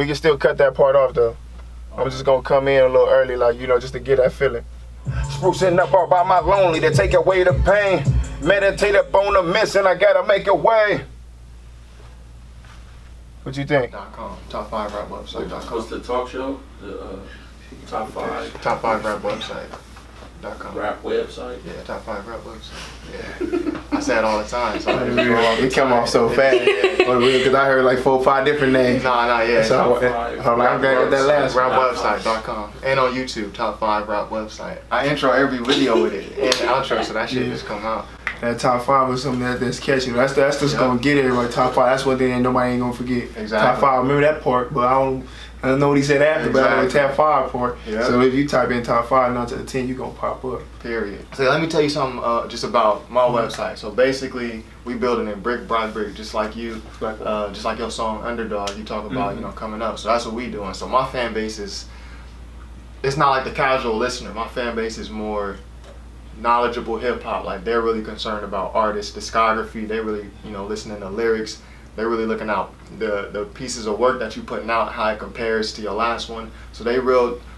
We can still cut that part off though. I'm just gonna come in a little early, like, you know, just to get that feeling. Sprucing up all by my lonely to take away the pain. Meditate up on the missing, I gotta make it way. What you think? .com, top 5 rap website. What's the talk show? The top 5. Top 5 rap website. .com. Rap website? Yeah, top 5 rap website. Yeah. I say it all the time. So It come off so fast. Because I heard like 4 or 5 different names. Nah, yeah. So I'm glad with that last one. Rapwebsite.com. And on YouTube, top 5 rap website. I intro every video with it and the outro, so that shit just come out. That top 5 was something that's catchy. That's just gonna get everybody. Top 5. That's what nobody ain't gonna forget. Exactly. Top 5. Remember that part, but I don't know what he said after. But I know the top 5 part. Yep. So if you type in top 5 now to the 10, you gonna pop up. Period. So let me tell you something just about my website. So basically, we building it brick by brick, just like you, just like your song Underdog. You talk about you know coming up. So that's what we doing. So my fan base it's not like the casual listener. My fan base is more knowledgeable hip hop. Like they're really concerned about artists, discography. They really listening to lyrics. They're really looking out the pieces of work that you putting out, how it compares to your last one. So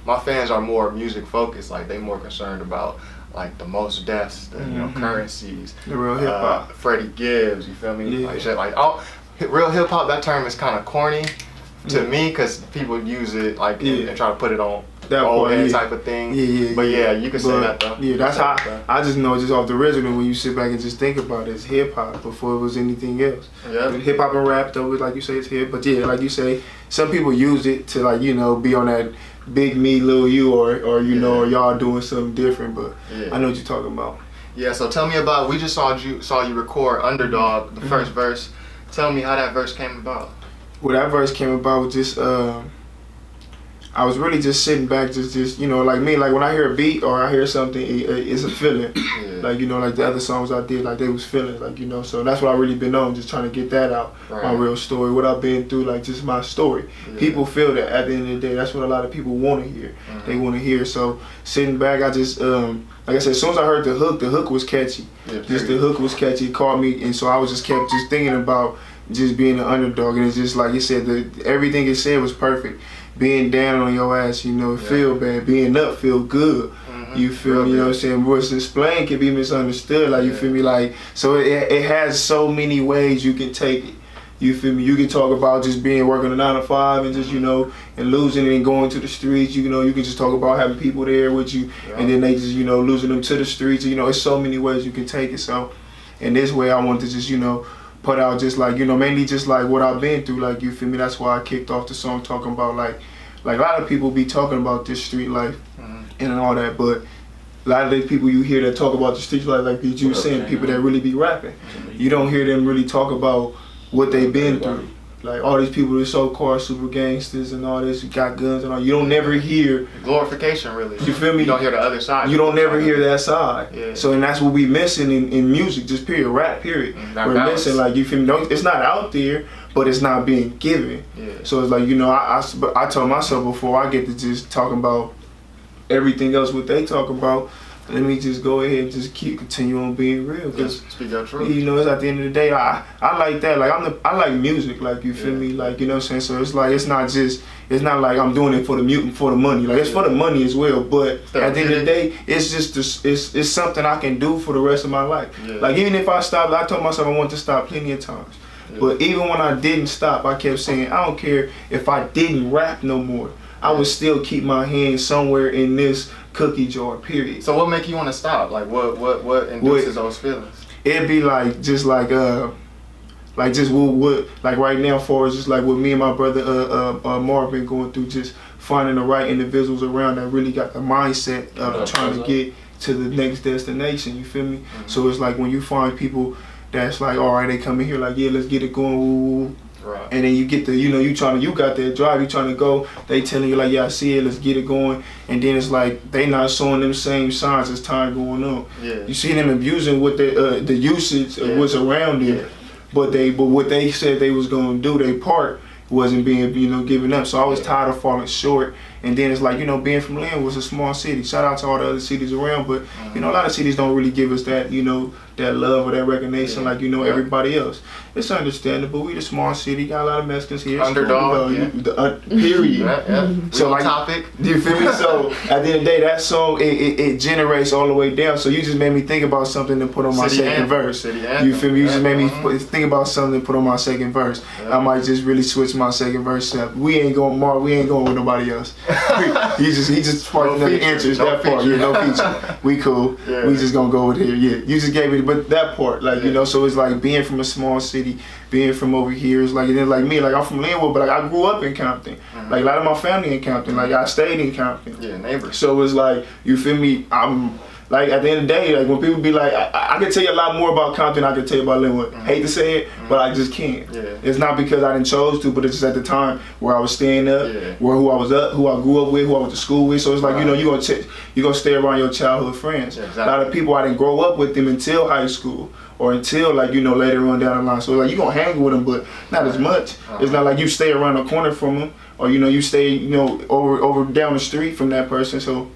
my fans are more music focused. Like they more concerned about like the most deaths, the currencies, the real hip hop. Freddie Gibbs, you feel me? Yeah. Like shit. Like real hip hop. That term is kind of corny to me because people use it like and try to put it on that old part, type of thing. Yeah. But yeah, you can say that though. Yeah, that's how I just know just off the original when you sit back and just think about it, it's hip hop before it was anything else. Yeah. Hip hop and rap though, like you say, it's hip. But yeah, like you say, some people use it to like be on that big me, little you, or know, or y'all doing something different. But I know what you're talking about. Yeah. So tell me about. We just saw you record Underdog, the first verse. Tell me how that verse came about. Well, that verse came about with just I was really just sitting back, just like me, like when I hear a beat or I hear something, it's a feeling. Yeah. Like like the other songs I did, like they was feeling, like so that's what I really been on, just trying to get that out, my real story, what I've been through, like just my story. Yeah. People feel that at the end of the day, that's what a lot of people want to hear. They want to hear. So sitting back, I just like I said, as soon as I heard the hook was catchy. Yeah, just the hook was catchy, it caught me, and so I was just kept just thinking about just being an underdog, and it's just like you said, everything it said was perfect. Being down on your ass, feel bad. Being up, feel good. You feel me? You know what I'm saying? What's explained can be misunderstood. Like you feel me? Like so, it has so many ways you can take it. You feel me? You can talk about just working a 9 to 5 and just and losing it and going to the streets. You can just talk about having people there with you, and then they just losing them to the streets. It's so many ways you can take it. So, in this way, I want to just put out just like mainly just like what I've been through, like you feel me. That's why I kicked off the song talking about like a lot of people be talking about this street life and all that, but a lot of the people you hear that talk about the street life, like you saying, people that really be rapping, you don't hear them really talk about what they've been through. Like all these people that so-called super gangsters and all this, got guns and all. You don't never hear glorification, really. You feel me? You don't hear the other side. You don't never hear that side. Yeah. So and that's what we missing in music, just period, rap period. We're missing, like you feel me? It's not out there, but it's not being given. Yeah. So it's like I told myself before I get to just talking about everything else what they talk about. Let me just go ahead and just continue on being real, because speak your truth. It's at the end of the day, I like that. Like I like music, like you feel me, like what I'm saying. So it's like it's not like I'm doing it for the money. Like it's for the money as well, but at the end of the day, it's just it's something I can do for the rest of my life. Yeah. Like even if I stop, I told myself I want to stop plenty of times. Yeah. But even when I didn't stop, I kept saying I don't care if I didn't rap no more. I would still keep my hand somewhere in this cookie jar, period. So what make you want to stop? Like what induces those feelings? It'd be like just like just what like right now, for as just like what me and my brother Marv been going through, just finding the right individuals around that really got the mindset of trying to get to the next destination. You feel me? So it's like when you find people that's like, all right, they come in here like, yeah, let's get it going. Woo. Right. And then you get the, you got that drive, you trying to go, they telling you like, yeah, I see it, let's get it going. And then it's like, they not showing them same signs as time going on. Yeah. You see them abusing what the usage of what's around them, but what they said they was gonna do, their part wasn't being, given up. So I was tired of falling short And then it's like, you know, being from Lynn was a small city. Shout out to all the other cities around, but you know, a lot of cities don't really give us that, you know, that love or that recognition like, you know, everybody else. It's understandable. We the small city, got a lot of Mexicans here. Underdog, period. So like, topic. You feel me? So at the end of the day, that song it generates all the way down. So you just made me think about something to put on my second verse. You feel me? You just made me think about something to put on my second verse. I might just really switch my second verse up. We ain't going with nobody else. he just sparked another interest. That part, no feature. We cool. We just gonna go with here. Yeah, you just gave it, but that part, like you know, so it's like being from a small city, being from over here is like, and then like me, like I'm from Linwood, but like I grew up in Compton. Like a lot of my family in Compton. Like I stayed in Compton. Yeah, neighbors. So it's like, you feel me? I'm like, at the end of the day, like when people be like, I can tell you a lot more about Compton than I can tell you about Linwood. Hate to say it, but I just can't. It's not because I didn't chose to, but it's just at the time where I was staying up, where who I grew up with, who I went to school with. So it's like, you know, you're gonna stay around your childhood friends. A lot of people, I didn't grow up with them until high school or until, like, you know, later on down the line. So like, you're gonna hang with them, but not as much. It's not like you stay around the corner from them, or you know, you stay, you know, over down the street from that person. So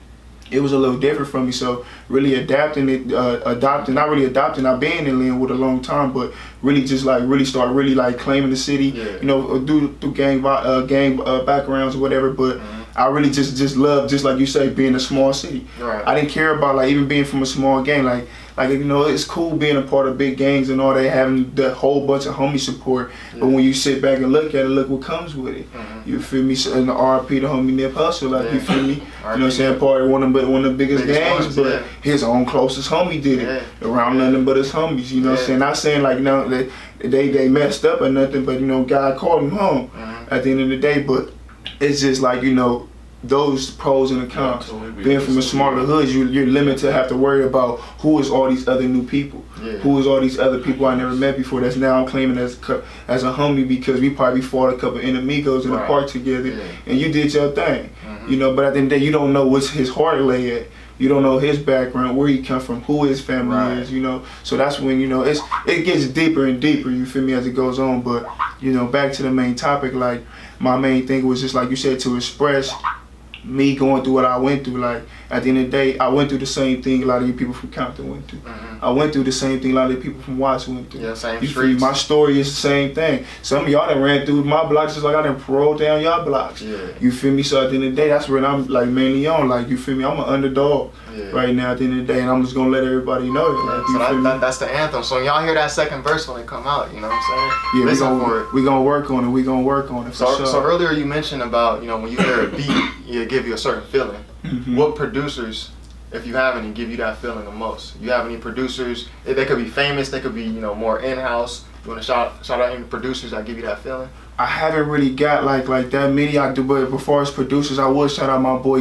it was a little different for me. So really adapting, not really adopting. I've been in Linwood a long time, but really just like start like claiming the city, you know, through gang backgrounds or whatever. But I really just love, just like you say, being a small city. I didn't care about like even being from a small gang. Like you know, it's cool being a part of big gangs and all that, having that whole bunch of homie support. But when you sit back and look at it, look what comes with it. You feel me? And the RP, the homie Nip Hustle, like you feel me? You know what I'm saying? Part of one of the biggest gangs, but his own closest homie did it around nothing but his homies. You know what I'm saying? Not saying like, you know, they messed up or nothing, but you know, God called him home at the end of the day. But it's just like, you know, those pros and the cons. Being from a smaller hood, you're limited to have to worry about who is all these other new people. Who is all these other people I never met before that's now I'm claiming as a homie, because we probably fought a couple enemigos in the park together and you did your thing. You know, but at the end of the day, you don't know what's his heart lay at. You don't know his background, where he come from, who his family is, you know. So that's when, you know, it gets deeper and deeper, you feel me, as it goes on. But, you know, back to the main topic, like my main thing was just like you said, to express me going through what I went through. Like at the end of the day, I went through the same thing a lot of you people from Compton went through. I went through the same thing a lot of the people from Watts went through. Same you feel me? My story is the same thing. Some of y'all done ran through my blocks just like I done paroled down y'all blocks. You feel me? So at the end of the day, that's what I'm like mainly on. Like, you feel me? I'm an underdog right now at the end of the day, and I'm just gonna let everybody know that. Like, so that's the anthem. So y'all hear that second verse when it come out, you know what I'm saying? We gonna work on it. We gonna work on it for sure. So earlier you mentioned about, you know, when you hear a beat, it give you a certain feeling. What producers, if you have any, give you that feeling the most? You have any producers? They could be famous. They could be, you know, more in-house. You want to shout out any producers that give you that feeling? I haven't really got like that many. I do, but as far as producers, I would shout out my boy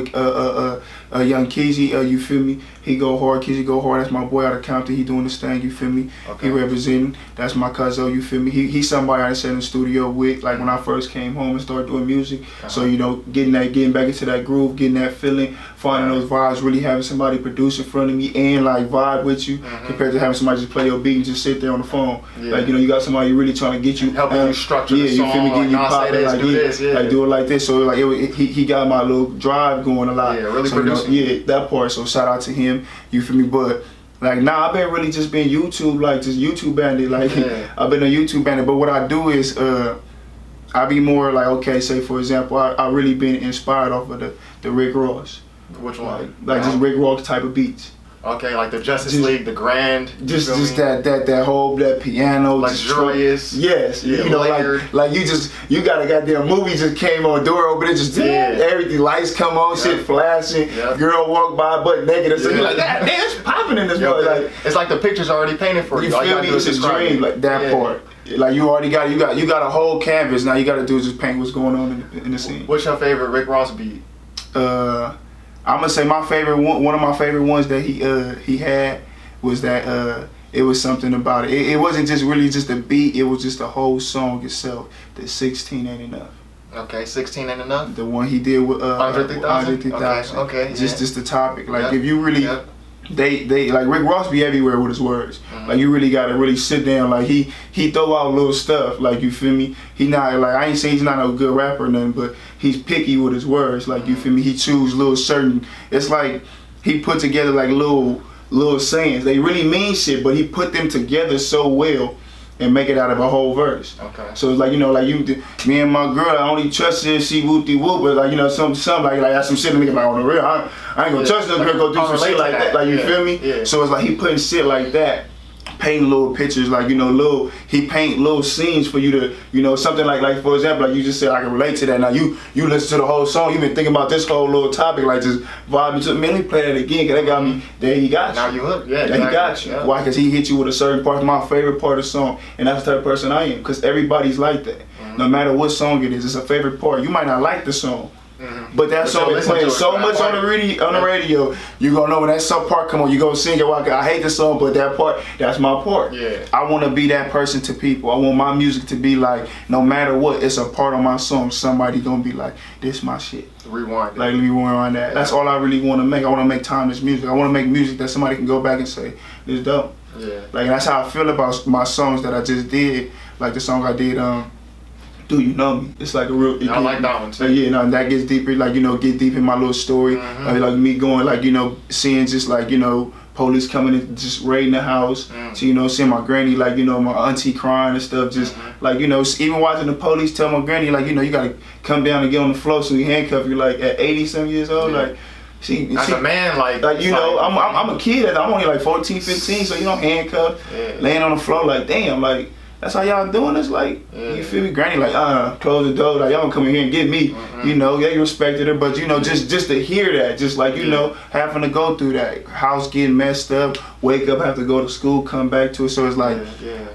Young Keezy. You feel me? He go hard. Keezy go hard. That's my boy out of Compton. He doing this thing. You feel me? He representing. That's my cousin. You feel me? He's somebody I sat in the studio with. Like when I first came home and started doing music. So you know, getting back into that groove, getting that feeling, finding those vibes, really having somebody produce in front of me and like vibe with you, compared to having somebody just play your beat and just sit there on the phone. Like, you know, you got somebody really trying to get you, helping you structure the song. You feel me? Getting you popping, like do it like this. So like he got my little drive going a lot. Really so, producing. You know, that part. So shout out to him. You feel me? But like I've been really just been YouTube, like just YouTube bandit. Like I've been a YouTube bandit. But what I do is I be more like, okay, say for example, I really been inspired off of the Rick Ross. Which one? Like just Rick Ross type of beats. Okay, like the Justice League, the Grand. Just that whole piano. Luxurious. Yes. You know, like you got a goddamn movie just came on, door open, it just everything, lights come on, shit flashing, girl walk by butt naked, so you're like, God damn, it's popping in this movie. Like, it's like the picture's already painted for you. You feel me? It's a dream, like that part. Like you already got a whole canvas. Now you got to do is just paint what's going on in the scene. What's your favorite Rick Ross beat? I'm gonna say my favorite one of my favorite ones that he had was that it was something about it. It wasn't just really just the beat. It was just the whole song itself. The 16 Ain't Enough. Okay, 16 Ain't Enough. The one he did with Andre 3000. Okay. Okay. Just the topic. Like if you really they like Rick Ross be everywhere with his words. Like you really gotta really sit down. Like he throw out little stuff. Like you feel me? He not like I ain't saying he's not no good rapper or nothing, but he's picky with his words. Like you feel me? He choose little certain. It's like he put together like little sayings. They really mean shit, but he put them together so well and make it out of a whole verse. Okay. So it's like, you know, like me and my girl, I only trust her if she whoopty whoop, but like, you know, some like that's some shit a nigga like on the real. I ain't gonna trust no girl go do some shit like that. Like you feel me? Yeah. So it's like he putting shit like that, painting little pictures, like, you know, he paint little scenes for you to, you know, something like for example, like you just said, I can relate to that. Now you listen to the whole song, you been thinking about this whole little topic, like just vibing to, man, let me play that again, cause that got me, there he got you. Now you hooked, yeah. He got you. Yeah. Why? Cause he hit you with a certain part, my favorite part of the song, and that's the type of person I am, cause everybody's like that. No matter what song it is, it's a favorite part. You might not like the song, but that song is playing so much on the radio, you gonna know when that song part come on, you gonna sing it. Well, I hate the song, but that part, that's my part. Yeah. I want to be that person to people. I want my music to be like, no matter what, it's a part of my song. Somebody gonna be like, this my shit. Rewind. Like rewind that. That's all I really want to make. I want to make timeless music. I want to make music that somebody can go back and say, this dope. Yeah. Like that's how I feel about my songs that I just did. Like the song I did, Do You Know Me? It's like a real. I like that one too. Like, yeah, no, that gets deeper. Like, you know, get deep in my little story. Like me going, like, you know, seeing just like, you know, police coming and just raiding the house. So, you know, seeing my granny, like, you know, my auntie crying and stuff. Just like, you know, even watching the police tell my granny, like, you know, you gotta come down and get on the floor so we handcuff you. Like at 80-some years old, like. As a man, like you know, I'm a kid. I'm only like 14, 15, so you know, handcuffed, laying on the floor, like damn, like that's how y'all doing this, like you feel me? Granny, like close the door, like y'all don't come in here and get me, you know. Yeah, you respected her, but you know, just to hear that, just like you know, having to go through that, house getting messed up, wake up, have to go to school, come back to it. So it's like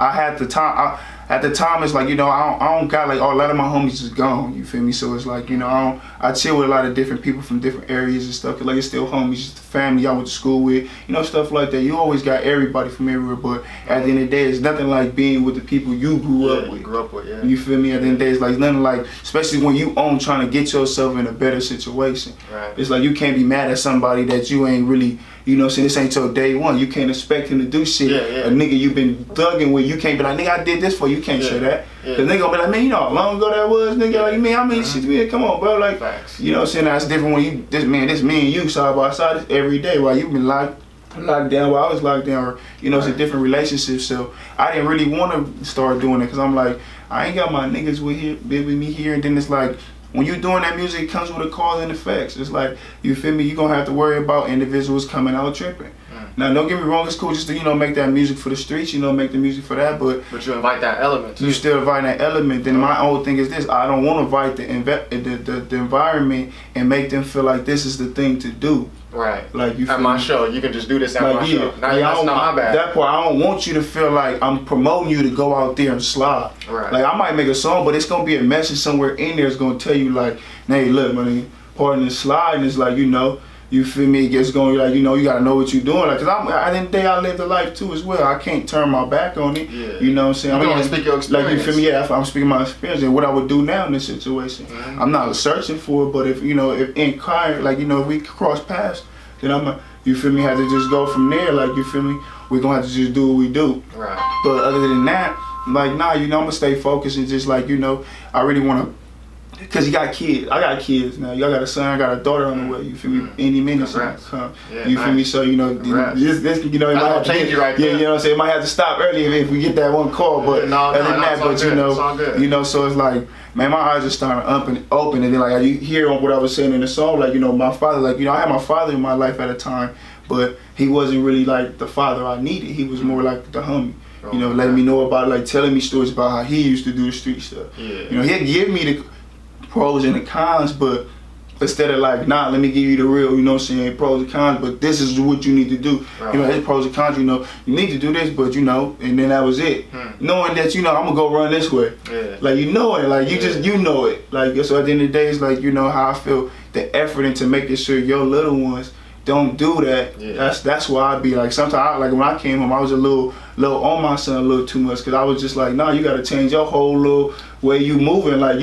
I had the time. At the time, it's like, you know, I don't got like, a lot of my homies is gone, you feel me? So it's like, you know, I chill with a lot of different people from different areas and stuff, cause like it's still homies, just the family I went to school with, you know, stuff like that. You always got everybody from everywhere, but at the end of the day, it's nothing like being with the people you grew up with. You feel me? At the end of the day, it's like nothing like, especially when you own trying to get yourself in a better situation. Right. It's like you can't be mad at somebody that you ain't really, you know, saying this ain't your day one. You can't expect him to do shit. A nigga you been thugging with, you can't be like, nigga, I did this for you. You can't say that. Cause nigga gonna be like, man, you know how long ago that was, nigga. Like, man, I mean, shit, man, come on, bro. Like, you know what I'm saying? That's different when you, this me and you side by side every day while you been locked down, while I was locked down, or, you know, it's a different relationship. So I didn't really want to start doing it, cause I'm like, I ain't got my niggas been with me here, and then it's like, when you're doing that music, it comes with a cause and effects. It's like, you feel me, you're gonna have to worry about individuals coming out tripping. Now, don't get me wrong, it's cool just to, you know, make that music for the streets, you know, make the music for that, but you invite that element too. You still invite that element. Then my old thing is this, I don't want to invite the environment and make them feel like this is the thing to do. Right. Like you at my show, you can just do this at my show. Now, that's not my bad. That part, I don't want you to feel like I'm promoting you to go out there and slide. Right. Like I might make a song, but it's gonna be a message somewhere in there. It's gonna tell you like, hey, look, man, part of the slide is like, you know, you feel me? It's going like, you know, you gotta know what you're doing. Like, cause at the end of the day, I lived a life too as well. I can't turn my back on it. Yeah. You know what I'm saying? You don't speak your experience. Like, you feel me? Yeah, I'm speaking my experience and what I would do now in this situation. I'm not searching for it, but if, you know, if inquired, like, you know, if we cross paths, then you feel me, have to just go from there. Like, you feel me? We're gonna have to just do what we do. Right. But other than that, like, nah, you know, I'm gonna stay focused and just like, you know, I really wanna, cause you got kids. I got kids now. Y'all got a son. I got a daughter on the way. You feel me? Any minute come. Yeah, you feel me? So you know, this you know, it might have to change you right there. You know what I'm saying? It might have to stop early if we get that one call. But other than that, but you know, so it's like, man, my eyes are starting to open, and then like you hear what I was saying in the song, like, you know, my father, like, you know, I had my father in my life at a time, but he wasn't really like the father I needed. He was more like the homie. You know, letting me know about, like, telling me stories about how he used to do the street stuff. Yeah. You know, he'd give me the pros and the cons, but instead of like, nah, let me give you the real, you know what I'm saying, pros and cons, but this is what you need to do. Right. You know, there's pros and cons, you know, you need to do this, but you know, and then that was it. Knowing that, you know, I'm gonna go run this way. Yeah. Like, you know it, like, you just, you know it. Like, so at the end of the day, it's like, you know, how I feel the effort into making sure your little ones don't do that. Yeah. That's why I'd be like, sometimes, like when I came home, I was a little on my son a little too much, because I was just like, nah, you gotta change your whole little way you moving. Like,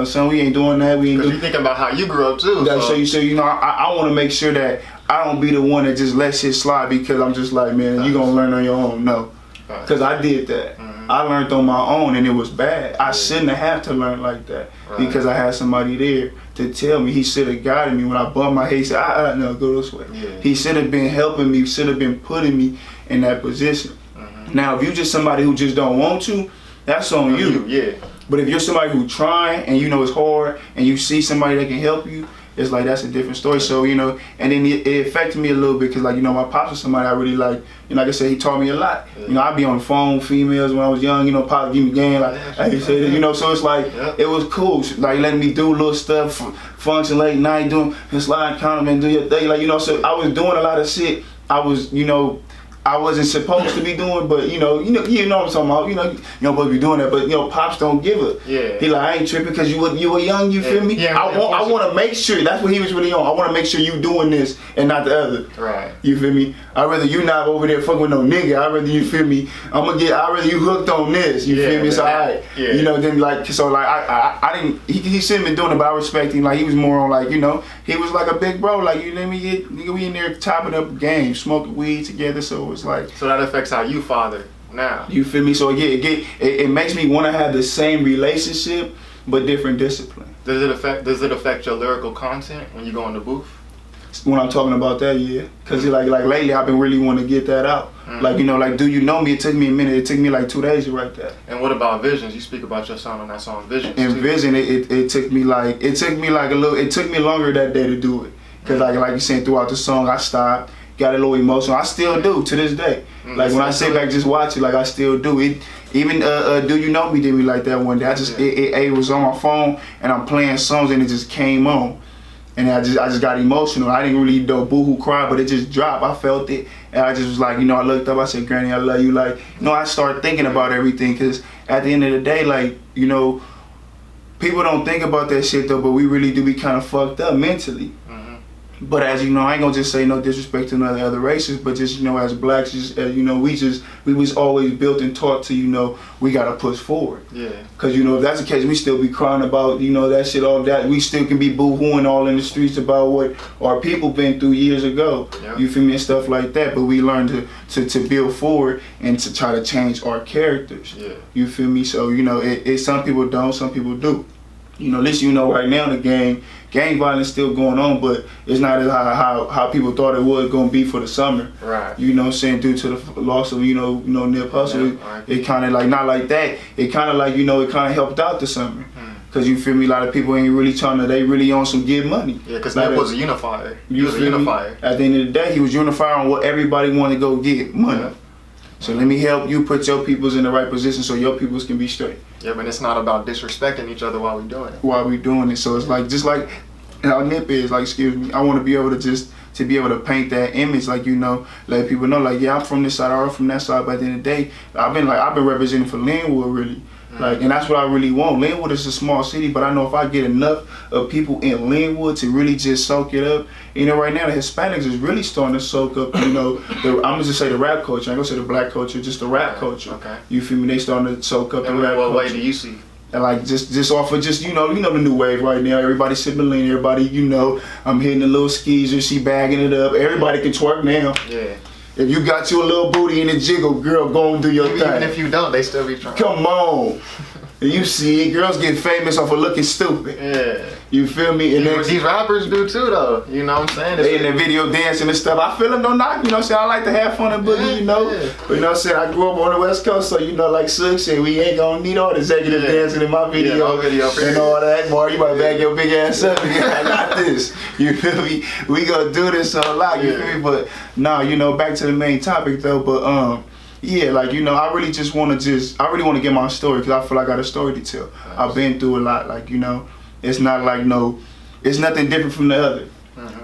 son, we ain't doing that. We ain't. Because you thinking about how you grew up too. So you know, I want to make sure that I don't be the one that just lets shit slide because I'm just like, man, you gonna learn on your own. No, because I did that. I learned on my own and it was bad. I shouldn't have to learn like that because I had somebody there to tell me. He should have guided me when I bumped my head. He said, no, go this way. He should have been helping me, should have been putting me in that position. Now, if you just somebody who just don't want to, that's on you. But if you're somebody who trying and you know it's hard and you see somebody that can help you, it's like that's a different story. So, you know, and then it affected me a little bit because, like, you know, my pops was somebody I really like. You know, like I said, he taught me a lot. You know, I'd be on the phone with females when I was young. You know, pops give me game, like he said, you know. So it's like it was cool, like letting me do little stuff, function late night, doing slide compliment, do your thing, like, you know. So I was doing a lot of shit. I was, you know, I wasn't supposed to be doing, but you know what I'm talking about. You know, supposed to be doing that, but you know, pops don't give a. He like, I ain't tripping because you were young. You feel me? I want to make sure that's what he was really on. I want to make sure you doing this and not the other. Right. You feel me? I'd rather you not over there fucking with no nigga. I'd rather you feel me. I'd rather you hooked on this. You feel me? So you know, then like so like I didn't. He shouldn't been doing it, but I respect him. Like he was more on like, you know, he was like a big bro. Like, you let me get nigga, we in there topping up game, smoking weed together. So it's like. So that affects how you father now. You feel me? So it makes me want to have the same relationship but different discipline. Does it affect your lyrical content when you go in the booth? When I'm talking about that, yeah. Cause like lately I've been really wanting to get that out. Like, you know, like Do You Know Me? It took me a minute. It took me like 2 days to write that. And what about Visions? You speak about your son on that song Visions. And too. Vision, it took me longer that day to do it. Cause like you saying, throughout the song I stopped. Got a little emotional. I still do to this day. Like when I sit back just watch it, like I still do it. Even Do You Know Me did me like that one day. I just it was on my phone and I'm playing songs and it just came on, and I just got emotional. I didn't really do boohoo cry, but it just dropped. I felt it and I just was like, you know, I looked up. I said, Granny, I love you. Like, you know, I started thinking about everything because at the end of the day, like, you know, people don't think about that shit though, but we really do be kind of fucked up mentally. But as you know, I ain't gonna just say no disrespect to none of the other races, but just, you know, as blacks, just you know, we was always built and taught to, you know, we gotta push forward. Cause you know, if that's the case, we still be crying about, you know, that shit, all that. We still can be boo-hooing all in the streets about what our people been through years ago. You feel me, and stuff like that. But we learned to build forward and to try to change our characters. You feel me? So, you know, it some people don't, some people do. You know, at least you know right now in the gang violence still going on, but it's not as how people thought it was going to be for the summer. Right. You know what I'm saying? Due to the loss of, you know, Nip Hussle, it kind of like, not like that. It kind of like, you know, it kind of helped out the summer. Because you feel me, a lot of people ain't really they really on some get money. Yeah, because Nip was a unifier. He was a unifier. At the end of the day, he was unifier on what everybody wanted to go get, money. So let me help you put your peoples in the right position so your peoples can be straight. Yeah, but it's not about disrespecting each other while we doing it. While we doing it. So it's like, just like how Nip is, like, excuse me, I want to be able to be able to paint that image, like, you know, let people know, like, yeah, I'm from this side or I'm from that side, but at the end of the day, I've been representing for Linwood, really. Like, and that's what I really want. Linwood is a small city, but I know if I get enough of people in Linwood to really just soak it up, you know, right now the Hispanics is really starting to soak up, you know, I'm gonna just say the rap culture. I ain't gonna say the black culture, just the rap culture. You feel me? They starting to soak up the rap culture. What way do you see? And like just off of just, you know the new wave right now. Everybody sipping lean. Everybody, you know, I'm hitting the little skeezer. She bagging it up. Everybody can twerk now. Yeah. If you got you a little booty in the jiggle, girl, go and do your thing. Even if you don't, they still be trying. Come on. You see it, girls get famous off of looking stupid. Yeah. You feel me? And these rappers do too, though. You know what I'm saying? They in the video dancing and stuff. I feel them, don't knock, you know what I'm saying? I like to have fun and boogie, you know? But you know what I'm saying? I grew up on the West Coast, so you know, like Sug said, we ain't gonna need all the executive dancing in my video. And all that. Boy, you might bag your big ass up. I got this. You feel me? We gonna do this a lot, you feel me? But nah, you know, back to the main topic though, but yeah, like, you know, I really want to get my story because I feel like I got a story to tell. Nice. I've been through a lot, like, you know, it's not like it's nothing different from the other,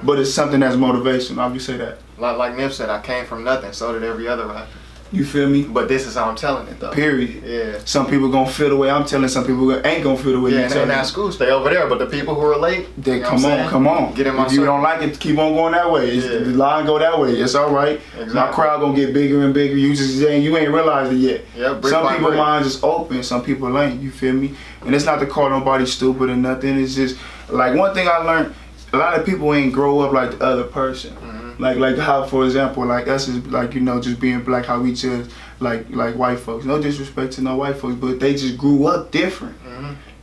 but it's something that's motivational. I'll just say that. Like Nip said, I came from nothing, so did every other rapper. You feel me? But this is how I'm telling it though. Period. Yeah. Some people gonna feel the way I'm telling. Some people ain't gonna feel the way you telling. Yeah, and school stay over there. But the people who relate, they come on. Get in my If you don't like it, keep on going that way. The line go that way. It's all right. Exactly. My crowd gonna get bigger and bigger. You ain't realized it yet. Yeah. Some people minds is open. Some people ain't. You feel me? And it's not to call nobody stupid or nothing. It's just like one thing I learned. A lot of people ain't grow up like the other person. Like how, for example, like us is like, you know, just being black, how we just like white folks. No disrespect to no white folks, but they just grew up different.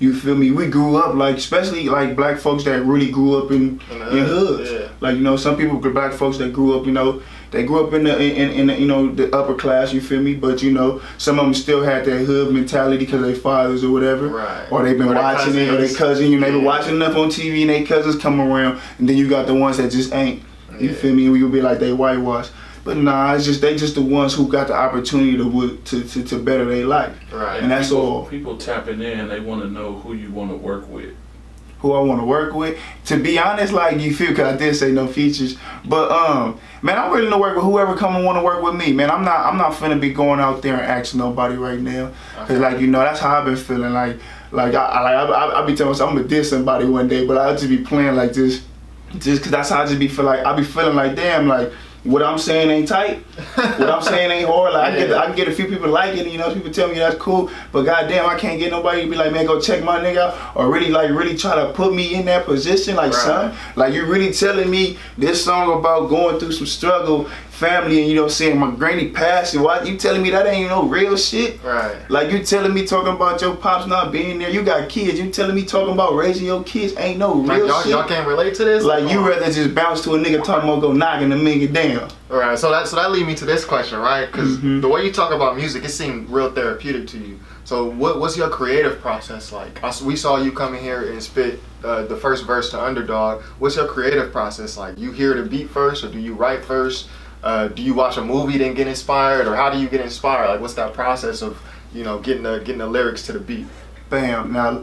You feel me? We grew up like, especially like black folks that really grew up in hoods. Yeah. Like, you know, some people, black folks that grew up, you know, they grew up in the you know, the upper class. You feel me? But you know, some of them still had that hood mentality because they fathers or whatever, right? Or they've been watching it, or their cousin. You know, they been watching enough on TV, and their cousins come around, and then you got the ones that just ain't. You feel me? And we would be like they whitewashed. But nah, it's just they just the ones who got the opportunity to better their life. Right. And that's all. People tapping in, they want to know who you want to work with. Who I want to work with. To be honest, like you feel, cause I did say no features. But man, I'm willing to work with whoever come and want to work with me. Man, I'm not finna be going out there and asking nobody right now. Cause like, you know, that's how I've been feeling. Like I be telling myself I'm gonna diss somebody one day, but I'll just be playing like this, just cause that's how I just be feel like I be feeling like damn, like what I'm saying ain't tight. What I'm saying ain't hard. Like I can get a few people like it, you know, people tell me that's cool, but goddamn, I can't get nobody to be like, man, go check my nigga out, or really try to put me in that position. Like, son, like you really telling me this song about going through some struggle, family, and you know, saying my granny passed, and what you telling me that ain't no real shit? Right. Like you telling me talking about your pops not being there, you got kids, you telling me talking about raising your kids, ain't no real shit. Y'all can't relate to this? Like you rather just bounce to a nigga talking about go knocking a nigga down. Right, so that lead me to this question, right? Because the way you talk about music, it seemed real therapeutic to you. So what's your creative process like? We saw you come in here and spit the first verse to Underdog. What's your creative process like? You hear the beat first, or do you write first? Do you watch a movie then get inspired, or how do you get inspired? Like, what's that process of, you know, getting the lyrics to the beat? Bam. Now,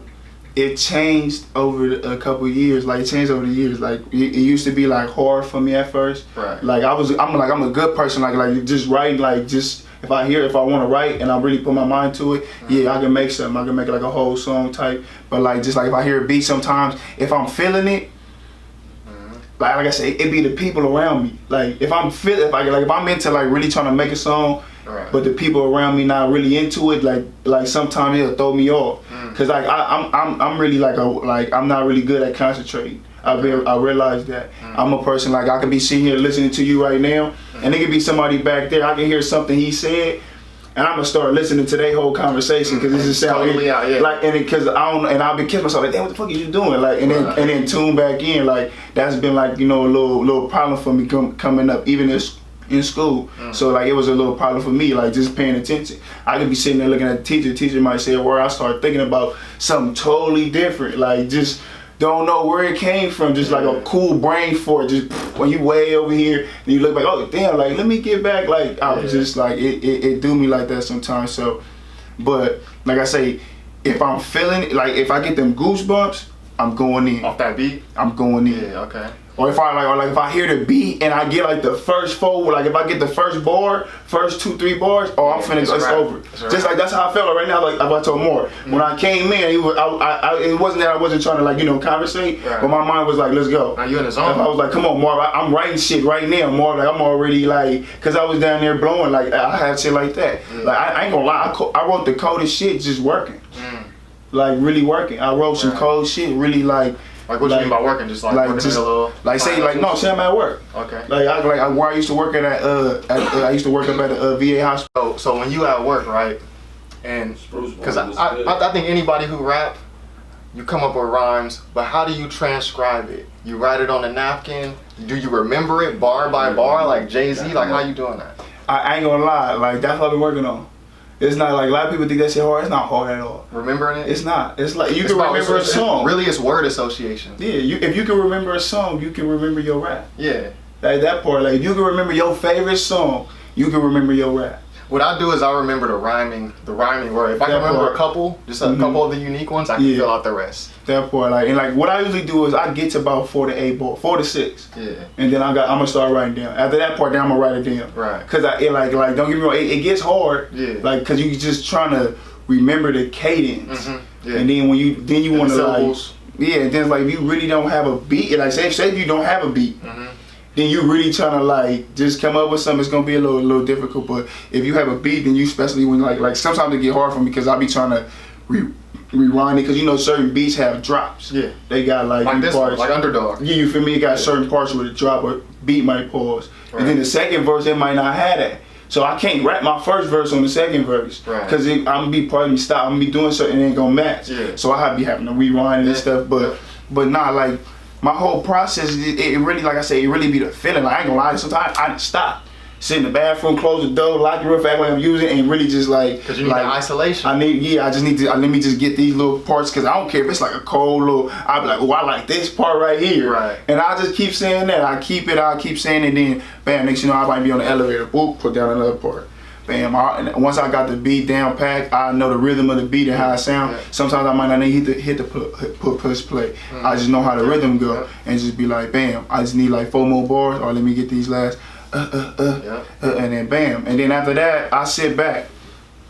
it changed over a couple of years. Like, it changed over the years. Like, it used to be like hard for me at first. Right. Like I'm a good person. Like just writing. Like just if I want to write and I really put my mind to it, yeah, I can make something. I can make like a whole song type. But like just like if I hear a beat, sometimes if I'm feeling it. Like I said, it be the people around me. Like if I'm into like really trying to make a song, but the people around me not really into it, like sometimes it'll throw me off. Cause like I'm really like I'm not really good at concentrating. I realize that. I'm a person like I can be sitting here listening to you right now, and it could be somebody back there. I can hear something he said, and I'm gonna start listening to their whole conversation because this is sounding like, and because I'll be kissing myself like, damn, what the fuck are you doing? Like, and then tune back in. Like that's been like, you know, a little problem for me coming up, even in school. So like it was a little problem for me, like just paying attention. I could be sitting there looking at the teacher. The teacher might say a word. I start thinking about something totally different. Like just don't know where it came from, just like a cool brain fart. Just when you way over here and you look back, oh damn, like let me get back. Like I was just like it do me like that sometimes. So, but like I say, if I'm feeling it, like if I get them goosebumps, I'm going in. Off that beat? I'm going in. Yeah, okay. Or if if I hear the beat and I get like the first four, like if I get the first 2-3 bars, I'm finna go, it's over. Just like that's how I felt right now. Like I told Moore, when I came in, it wasn't that I wasn't trying to like, you know, conversate, but my mind was like, let's go. Are you in the zone? I was like, come on, Moore, I'm writing shit right now, Moore. Like I'm already like, cause I was down there blowing, like I had shit like that. Like I ain't gonna lie, I wrote the coldest shit just working, like really working. I wrote some cold shit, really like. Like what you mean by working? Just like working just, a little. Like say I'm at work. Okay. Like where I used to work I used to work up at the VA hospital. So when you at work, right? And because I think anybody who rap, you come up with rhymes, but how do you transcribe it? You write it on a napkin. Do you remember it bar by bar like Jay-Z? Like how you doing that? I ain't gonna lie. Like that's what I've been working on. It's not like a lot of people think that shit hard. It's not hard at all. Remembering it? It's not. It's like you can remember a song. Really, it's word association. Yeah, if you can remember a song, you can remember your rap. Yeah. Like that part. Like if you can remember your favorite song, you can remember your rap. What I do is I remember the rhyming word. If I can remember a couple, just a couple of the unique ones, I can fill out the rest. That part, like what I usually do is I get to about 4 to 6. Yeah. And then I'm gonna start writing down. After that part, then I'm gonna write it down. Right. Cause like don't get me wrong, it gets hard. Yeah. like cause you just trying to remember the cadence. Yeah. And then when you want to like, yeah. And then like if you really don't have a beat, like say if you don't have a beat. Then you really trying to like just come up with something. It's gonna be a little difficult. But if you have a beat, then you especially when like sometimes it get hard for me because I be trying to rewind it because you know certain beats have drops. Yeah, they got like this parts one, like Underdog. Yeah, you feel me? It got certain parts with a drop, or beat might pause. Right. And then the second verse, it might not have that. So I can't rap my first verse on the second verse. Right. Because I'm going to be probably stop. I'm going to be doing something that ain't going to match. Yeah. So I be having to rewind and stuff. But nah, like, my whole process, it really, like I say, it really be the feeling. Like, I ain't going to lie. Sometimes I just stop. Sit in the bathroom, close the door, lock the roof, act like I'm using it, and really just like. Because you need that isolation. I just need to, let me just get these little parts, because I don't care if it's like a cold little, I'll be like, oh, I like this part right here. Right. And I just keep saying that. I'll keep saying it, then, bam, next you know, I might be on the elevator, boop, put down another part. Bam, and once I got the beat down packed, I know the rhythm of the beat and how it sound. Yeah. Sometimes I might not need to hit the push play. I just know how the rhythm go, and just be like, bam, I just need like 4 more bars, or let me get these last. And then bam, and then after that I sit back.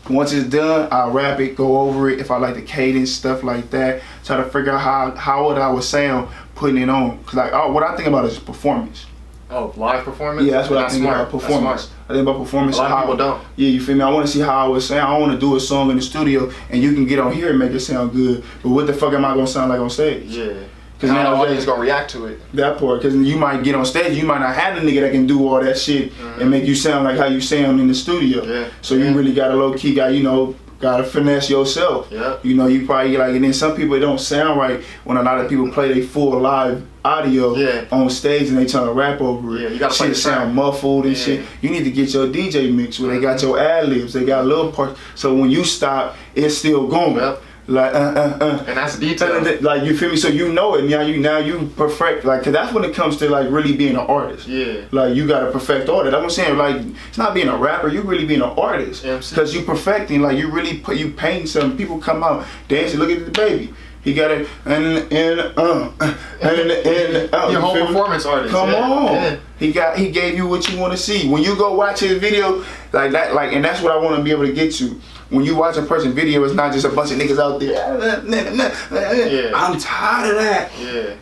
Once it's done, I rap it, go over it. If I like the cadence, stuff like that, try to figure out how would I would sound putting it on. Cause like, what I think about is performance. Oh, live performance? Yeah, that's what I think about performance. I think about performance. A lot of people don't. Yeah, you feel me? I want to see how I would sound. I want to do a song in the studio, and you can get on here and make it sound good. But what the fuck am I gonna sound like on stage? Yeah. Because now the audience gonna react to it. That part, because you might get on stage, you might not have the nigga that can do all that shit and make you sound like how you sound in the studio. Yeah. So you really gotta low key, gotta finesse yourself. Yeah. You know, you probably like, and then some people it don't sound right when a lot of people play their full live audio on stage and they trying to rap over it. Yeah, you gotta play shit sound muffled and shit. You need to get your DJ mix where they got your ad libs, they got little parts. So when you stop, it's still going. Yep. Like and that's detail. Like you feel me? So you know it now. You perfect. Like, cause that's when it comes to like really being an artist. Yeah. Like you gotta perfect all that. That's what I'm saying. Like it's not being a rapper. You really being an artist. Cause you perfecting. Like you really you painting something. People come out dancing. Look at the baby. He got it Your whole performance artist. Come on. Yeah. He gave you what you want to see. When you go watch his video like that, and that's what I want to be able to get to. When you watch a person's video, it's not just a bunch of niggas out there. Yeah. I'm tired of that. Yeah.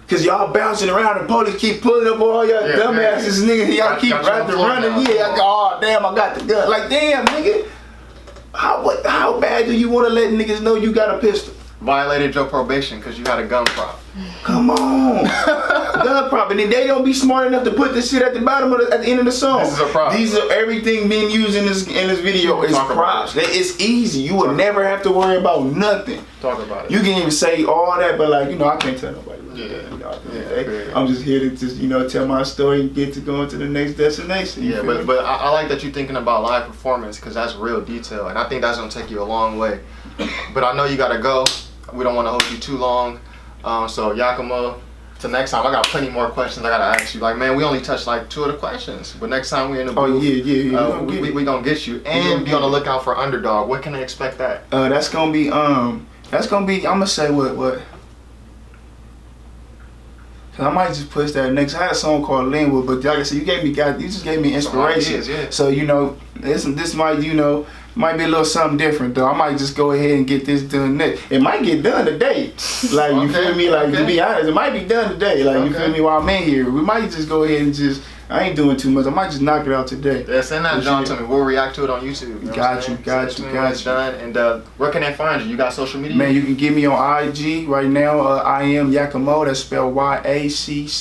Cause y'all bouncing around, the police keep pulling up all y'all dumbasses, nigga. Y'all keep running. Yeah, oh damn, I got the gun. Like damn, nigga. How bad do you want to let niggas know you got a pistol? Violated your probation because you had a gun prop. Come on. Gun prop. And then they don't be smart enough to put this shit at the bottom at the end of the song. This is a prop. These are everything being used in this video is props. It's easy. You would never have to worry about nothing. Talk about it. You can even say all that, but like, I can't tell nobody. I'm just here to just, tell my story and get to going to the next destination. Yeah, but I like that you're thinking about live performance because that's real detail. And I think that's going to take you a long way. But I know you got to go. We don't want to hold you too long. So Yaccahmoe, till next time, I got plenty more questions I got to ask you. Like, man, we only touched like 2 of the questions. But next time we in the booth, we going to get you. And be on the lookout for Underdog. What can they expect that? That's going to be, I'm going to say what? I might just push that next. I had a song called Linwood, but like I said, you just gave me inspiration. Ideas, So this might might be a little something different though. I might just go ahead and get this done next. It might get done today. Like you feel me? Like to be honest, it might be done today. Like you feel me? While I'm in here, we might just go ahead and just. I ain't doing too much. I might just knock it out today. Yeah, send that John to me. We'll react to it on YouTube. You know got you. Done. And where can they find you? You got social media? Man, you can get me on IG right now. I am Yaccahmoe. That's spelled YACCAHMOE.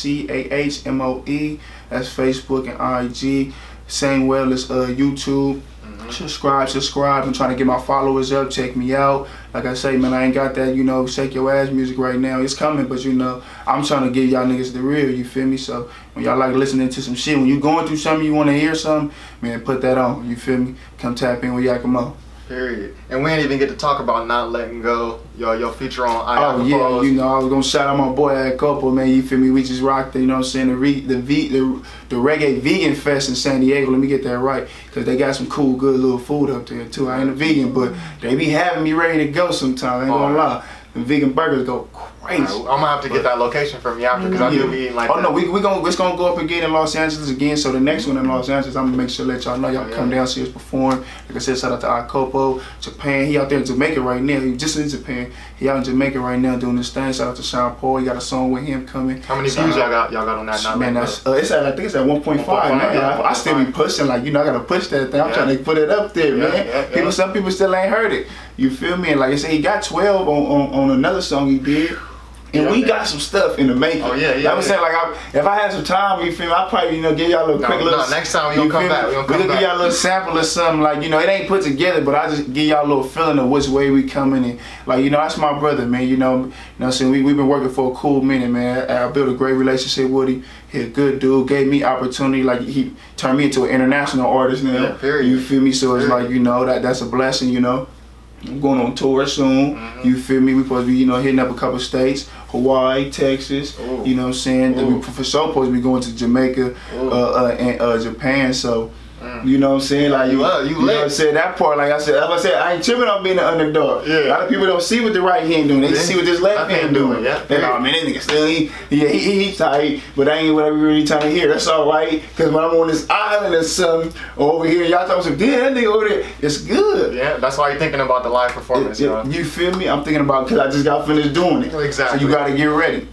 That's Facebook and IG. Same well as YouTube. Subscribe. I'm trying to get my followers up. Check me out. Like I say, man, I ain't got that, shake your ass music right now. It's coming, but I'm trying to give y'all niggas the real, you feel me? So when y'all like listening to some shit, when you going through something, you want to hear something, man, put that on, you feel me? Come tap in with Yaccahmoe. Period. And we ain't even get to talk about Not Letting Go, your feature on IAKOPO. Oh yeah, I was gonna shout out my boy IAKOPO, man, you feel me? We just rocked the, the reggae vegan fest in San Diego. Let me get that right, cause they got some cool, good little food up there too. I ain't a vegan, but they be having me ready to go sometimes. I ain't gonna lie. The vegan burgers go crazy. Right, I'm gonna have to get that location from you after, because I do be eating like that. No, it's gonna go up again in Los Angeles again. So the next one in Los Angeles, I'm gonna make sure to let y'all know. Y'all come down, see us perform. Like I said, shout out to IAKOPO, Japan. He out there in Jamaica right now. He just in Japan. He out in Jamaica right now doing this thing. Shout out to Sean Paul. He got a song with him coming. How many views y'all got on that? Man, that's I think it's at 1.5. Man, I still be pushing. Like I gotta push that thing. I'm trying to put it up there, man. Some people still ain't heard it. You feel me? And like I said, he got 12 on another song he did. And we got some stuff in the making. Oh yeah, yeah. I was saying, like, if I had some time, you feel me, I'd probably, give y'all a little quick little. No, next time we gonna come back. We gonna give y'all a little sample or something, like, it ain't put together, but I just give y'all a little feeling of which way we coming in. Like, that's my brother, man. You know what I'm saying? We've been working for a cool minute, man. I built a great relationship with him. He a good dude, gave me opportunity, like he turned me into an international artist now. Yeah, period. You feel me? So it's like, that's a blessing, I'm going on tour soon. You feel me? We supposed to be, hitting up a couple states, Hawaii, Texas. Ooh. You know what I'm saying? Ooh. We for sure supposed to be going to Jamaica and Japan. So. You know what I'm saying? Like you know what I'm saying? That part, like I said, I ain't tripping on being an underdog. Yeah. A lot of people don't see what the right hand doing. They just see what this left hand doing. Yeah. They like, oh man, this nigga still he tight, but that ain't what we really trying to hear. That's all right, because when I'm on this island or something, or over here, y'all talking some, damn, that nigga over there, it's good. Yeah, that's why you're thinking about the live performance. You feel me? I'm thinking about, because I just got finished doing it. Exactly. So you got to get ready.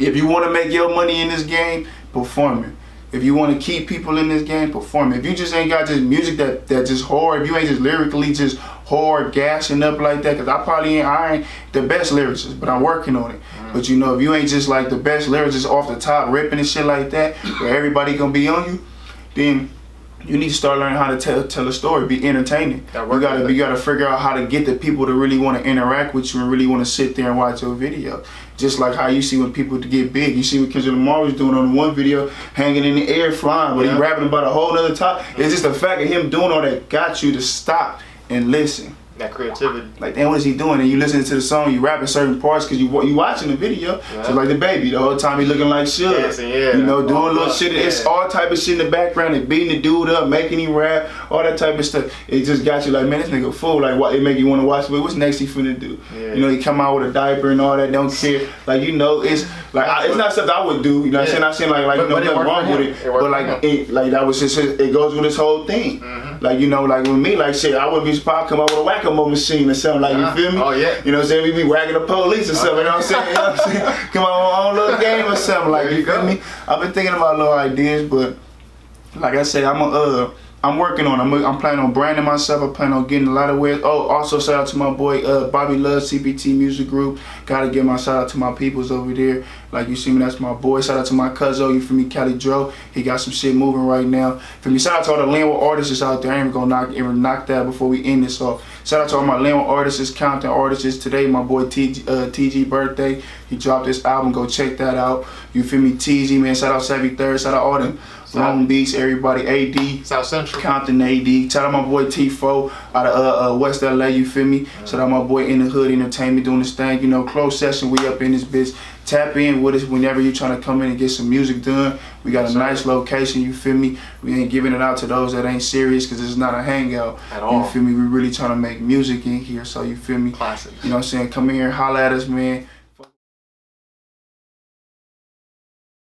If you want to make your money in this game, perform it. If you want to keep people in this game, perform it. If you just ain't got just music that just hard, if you ain't just lyrically just hard, gassing up like that, because I ain't the best lyricist, but I'm working on it. But if you ain't just like the best lyricist off the top, ripping and shit like that, where everybody gonna be on you, then you need to start learning how to tell a story, be entertaining. You gotta figure out how to get the people to really want to interact with you and really want to sit there and watch your video. Just like how you see when people get big. You see what Kendrick Lamar was doing on the one video, hanging in the air, flying, but he rapping about a whole nother topic. It's just the fact of him doing all that got you to stop and listen. That creativity. Like, damn, what is he doing? And you listening to the song, you rapping certain parts because you watching the video. Yeah. So like the baby, the whole time he looking like Suge. Doing little shit. It's all type of shit in the background. They beating the dude up, making him rap, all that type of stuff. It just got you like, man, this nigga fool. Like, what? It make you want to watch. But what's next he finna do? Yeah. He come out with a diaper and all that. Don't care. Like, it's like it's not stuff I would do. You know what I'm saying? I'm saying like nothing wrong with it. But like that was just it goes with this whole thing. Like like with me, like shit, I wouldn't be surprised come out with a Yaccahmoe machine or something, like, you feel me? Oh yeah. You know what I'm saying? We be wagging the police or something, you know what I'm saying? Come on little game or something, like, you feel me? I've been thinking about little ideas, but like I said, I'm working on it. I'm planning on branding myself. I plan on getting a lot of ways. Oh, also shout out to my boy Bobby Love, CBT Music Group. Gotta give my shout out to my peoples over there. Like, you see me, that's my boy. Shout out to my cousin, you feel me, Cali Dro. He got some shit moving right now. Feel me? Shout out to all the landlord artists out there. I ain't even gonna knock that before we end this off. Shout out to all my landlord artists, Compton artists. Today, my boy TG birthday. He dropped this album. Go check that out. You feel me? TG, man. Shout out 73rd. Shout out all them. Long Beach, everybody, AD, South Central, Compton, AD. Shout out my boy T4 out of West LA, you feel me? Shout out my boy In the Hood Entertainment doing this thing, closed session, we up in this bitch. Tap in with us whenever you're trying to come in and get some music done. We got a nice location, you feel me? We ain't giving it out to those that ain't serious because it's not a hangout. At all. You feel me? We really trying to make music in here, so you feel me? Classics. You know what I'm saying? Come in here, holla at us, man.